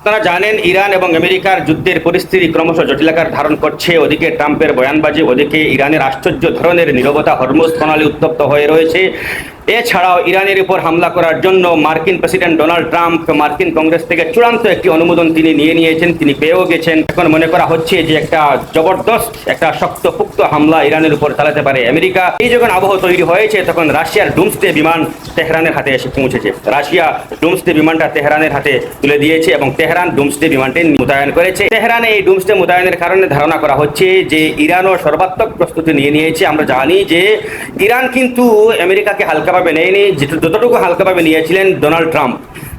আপনারা জানেন ইরান এবং আমেরিকার যুদ্ধের পরিস্থিতি ক্রমশ জটিলাকার ধারণ করছে। ওদিকে ট্রাম্পের বয়ানবাজি, ওদিকে ইরানের আশ্চর্য ধরনের নীরবতা, হরমুজ প্রণালী উত্তপ্ত হয়ে রয়েছে। এছাড়াও ইরানের উপর হামলা করার জন্য মার্কিন প্রেসিডেন্ট ডোনাল্ড ট্রাম্প মার্কিন কংগ্রেস থেকে চূড়ান্ত একটি অনুমোদন তিনি নিয়ে নিয়েছেন, তিনি পেয়েও গেছেন। এখন মনে করা হচ্ছে যে একটা জবরদস্ত, একটা শক্তপোক্ত হামলা ইরানের উপর চালাতে পারে আমেরিকা। এই যখন আবহ তৈরি হয়েছে তখন রাশিয়ার ডুমসডে বিমান তেহরানের হাতে এসে পৌঁছেছে। রাশিয়া ডুমসডে বিমানটা তেহরানের হাতে তুলে দিয়েছে এবং তেহরান ডুমসডে বিমানটি মোতায়েন করেছে। তেহরানে এই ডুমসডে মোতায়েনের কারণে ধারণা করা হচ্ছে যে ইরানও সর্বাত্মক প্রস্তুতি নিয়ে নিয়েছে। আমরা জানি যে ইরান কিন্তু আমেরিকাকে হালকাভাবে নেয়নি, যতটুকু হালকাভাবে নিয়েছিলেন ডোনাল্ড ট্রাম্প,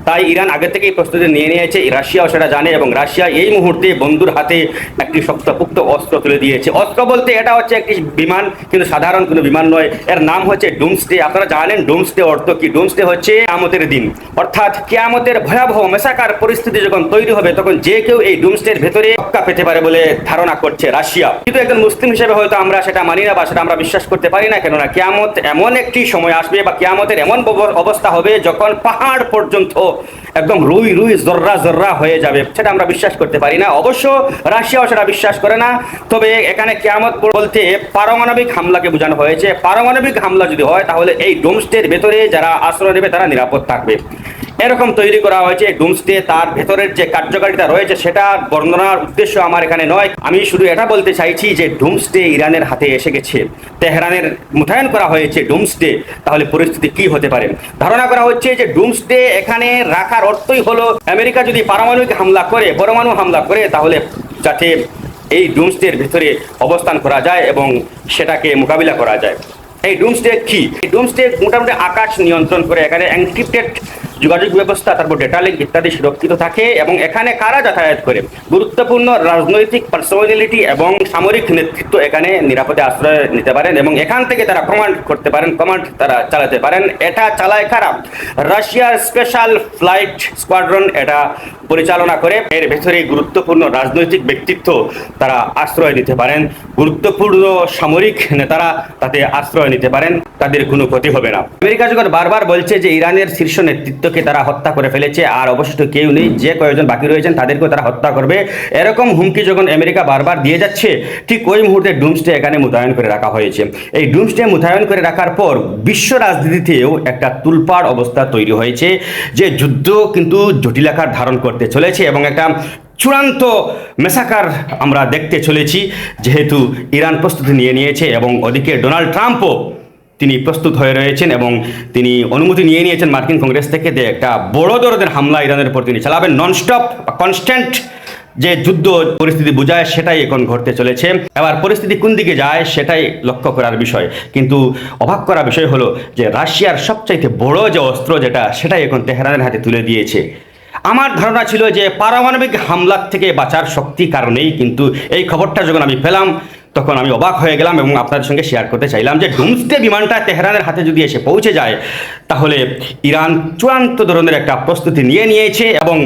তাই ইরান আগে থেকেই প্রস্তুতি নিয়ে নিয়েছে। রাশিয়াও সেটা জানে এবং রাশিয়া এই মুহূর্তে বন্ধুর হাতে একটি শক্তপোক্ত অস্ত্র তুলে দিয়েছে। অস্ত্র বলতে এটা হচ্ছে একটি বিমান, কিন্তু সাধারণ কোনো বিমান নয়। এর নাম হচ্ছে ডুমসডে। আপনারা জানেন ডুমসডে অর্থ কি? ডুমসডে হচ্ছে কিয়ামতের দিন, অর্থাৎ কিয়ামতের ভয়াবহ মেসাকার পরিস্থিতি যখন তৈরি হবে তখন যে কেউ এই ডুমসডের ভেতরে রক্ষা পেতে পারে বলে ধারণা করছে রাশিয়া। কিন্তু একজন মুসলিম হিসেবে হয়তো আমরা সেটা মানি না বা সেটা আমরা বিশ্বাস করতে পারি না, কেননা কিয়ামত এমন একটি সময় আসবে বা কিয়ামতের এমন অবস্থা হবে যখন পাহাড় পর্যন্ত একদম রুই রুই জর্রা জর্রা হয়ে যাবে, সেটা আমরা বিশ্বাস করতে পারি না। অবশ্য রাশিয়াও সেটা বিশ্বাস করে না। তবে এখানে কিয়ামত বলতে পারমাণবিক হামলাকে বোঝানো হয়েছে। পারমাণবিক হামলা যদি হয় তাহলে এই ডুমসডের ভেতরে যারা আশ্রয় নেবে তারা নিরাপদ থাকবে, এরকম তৈরি করা হয়েছে। ডুমসডে তার ভেতরের যে কার্যকারিতা রয়েছে সেটা বর্ণনার উদ্দেশ্য আমার এখানে নয়। আমি শুধু এটা বলতে চাইছি যে ডুমসডে ইরানের হাতে এসে গেছে, তেহরানের মোতায়েন করা হয়েছে ডুমসডে। তাহলে পরিস্থিতি কি হতে পারে? ধারণা করা হচ্ছে যে ডুমসডে এখানে রাখার অর্থই হলো আমেরিকা যদি পারমাণবিক হামলা করে, পরমাণু হামলা করে, তাহলে যাতে এই ডুমসডের ভেতরে অবস্থান করা যায় এবং সেটাকে মোকাবিলা করা যায়। এই ডুমসডে কি? এই ডুমসডে মোটামুটি আকাশ নিয়ন্ত্রণ করে, এখানে এনক্রিপ্টেড যোগাযোগ ব্যবস্থা, তারপর ডেটা লিঙ্ক ইত্যাদি সুরক্ষিত থাকে এবং এখানে কারা যাতায়াত করে? গুরুত্বপূর্ণ রাজনৈতিক পার্সোনালিটি এবং সামরিক নেতৃত্ব এখানে নিরাপদে আশ্রয় নিতে পারেন এবং এখান থেকে তারা কমান্ড করতে পারেন, কমান্ড তারা চালাতে পারেন। এটা চালায় কারা? রাশিয়ার স্পেশাল ফ্লাইট স্কোয়াড্রন এটা পরিচালনা করে। এর ভেতরে গুরুত্বপূর্ণ রাজনৈতিক ব্যক্তিত্ব তারা আশ্রয় নিতে পারেন, গুরুত্বপূর্ণ সামরিক নেতারা তাতে আশ্রয় নিতে পারেন, তাদের কোনো ক্ষতি হবে না। আমেরিকা যখন বারবার বলছে যে ইরানের শীর্ষ নেতৃত্বকে তারা হত্যা করে ফেলেছে, আর অবশিষ্ট কেউ নেই, যে কয়েকজন বাকি রয়েছেন তাদেরকেও তারা হত্যা করবে, এরকম হুমকি যখন আমেরিকা বারবার দিয়ে যাচ্ছে, ঠিক ওই মুহূর্তে ডুমসডে এখানে মোতায়েন করে রাখা হয়েছে। এই ডুমসডে মোতায়েন করে রাখার পর বিশ্ব রাজনীতিতেও একটা তুলপাড় অবস্থা তৈরি হয়েছে যে যুদ্ধ কিন্তু জটিলাকার ধারণ করতে চলেছে এবং একটা চূড়ান্ত মেসাকার আমরা দেখতে চলেছি, যেহেতু ইরান প্রস্তুতি নিয়ে নিয়েছে এবং ওদিকে ডোনাল্ড ট্রাম্পও তিনি প্রস্তুত হয়ে রয়েছেন এবং তিনি অনুমতি নিয়ে নিয়েছেন মার্কিন কংগ্রেস থেকে যে একটা বড় ধরনের হামলা ইরানের উপর তিনি চালাবেন। ননস্টপ বা কনস্ট্যান্ট যে যুদ্ধ পরিস্থিতি বোঝায় সেটাই এখন ঘটতে চলেছে। এবার পরিস্থিতি কোন দিকে যায় সেটাই লক্ষ্য করার বিষয়। কিন্তু অবাক করা বিষয় হলো যে রাশিয়ার সবচাইতে বড় যে অস্ত্র যেটা, সেটাই এখন তেহরানের হাতে তুলে দিয়েছে। আমার ধারণা ছিল যে পারমাণবিক হামলার থেকে বাঁচার শক্তি কারণেই, কিন্তু এই খবরটা যখন আমি পেলাম তখন আমি অবাক হয়ে গেলাম এবং আপনাদের সঙ্গে শেয়ার করতে চাইলাম যে ডুমসডে বিমানটা তেহরানের হাতে যদি এসে পৌঁছে যায় তাহলে ইরান চূড়ান্ত ধরনের একটা প্রস্তুতি নিয়ে নিয়েছে এবং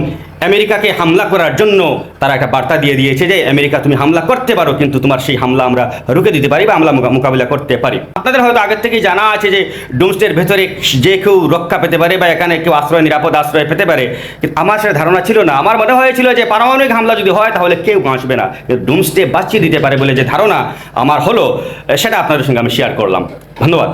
আমেরিকাকে হামলা করার জন্য তারা একটা বার্তা দিয়ে দিয়েছে যে আমেরিকা তুমি হামলা করতে পারো, কিন্তু তোমার সেই হামলা আমরা রুখে দিতে পারি বা আমরা মোকাবিলা করতে পারি। আপনাদের হয়তো আগের থেকেই জানা আছে যে ডুমসডের ভেতরে যে কেউ রক্ষা পেতে পারে বা এখানে কেউ নিরাপদ আশ্রয় পেতে পারে, কিন্তু আমার সেটা ধারণা ছিল না। আমার মনে হয়েছিল যে পারমাণবিক হামলা যদি হয় তাহলে কেউ বাঁচবে না, ডুমসডে বাঁচিয়ে দিতে পারে বলে যে ধারণা আমার হলো, সেটা আপনাদের সঙ্গে আমি শেয়ার করলাম। ধন্যবাদ।